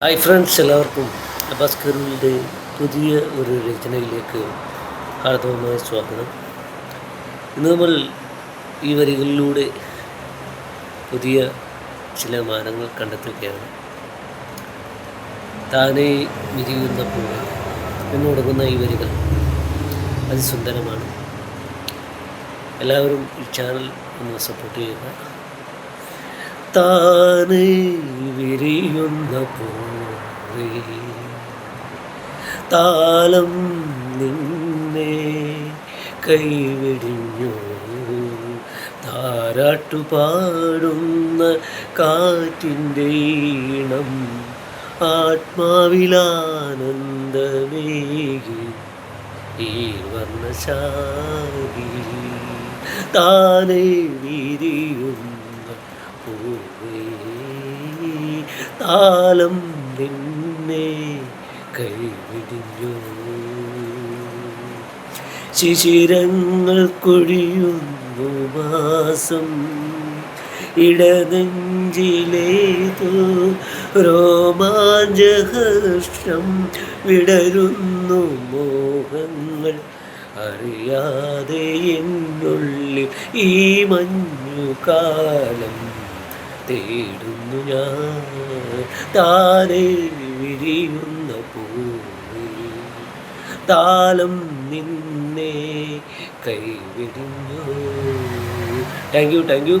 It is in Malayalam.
ഹായ് ഫ്രണ്ട്സ്, എല്ലാവർക്കും അബ്ബാസ് കെറൂലിൻ്റെ പുതിയ ഒരു രചനയിലേക്ക് ഹാർദവമായ സ്വാഗതം. ഇന്ന് നമ്മൾ ഈ വരികളിലൂടെ പുതിയ ചില മാനങ്ങൾ കണ്ടെത്തുകയാണ്. താനേ വിരിയുന്ന പൂവ് എന്ന് തുടങ്ങുന്ന ഈ വരികൾ അതിസുന്ദരമാണ്. എല്ലാവരും ഈ ചാനൽ ഒന്ന് സപ്പോർട്ട് ചെയ്യുക. താനേ വിരിയുന്ന പൂവേ, താലം നിന്നെ കൈവെടിഞ്ഞു, താരാട്ടുപാടുന്ന കാറ്റിൻ്റെ ഈണം ആത്മാവിലാനന്ദമേകി ഈ വർണ്ണശാലി. താനേ വിരിയുന്ന പൂവേ, താലം നിന്നെ കൈവിടിഞ്ഞു. ശിശിരങ്ങൾ കൊഴിയുന്നു മാസം, ഇടനെഞ്ചിലേതു രോമാഞ്ചഹർഷം വിടരുന്നു മോഹങ്ങൾ അറിയാതെ എന്നുള്ളിൽ. ഈ മഞ്ഞുകാലം തേടുന്നു ഞാൻ, താനേ വിരിയുന്ന പൂവേ, താലം നിന്നെ കൈവിടിഞ്ഞു. Thank you.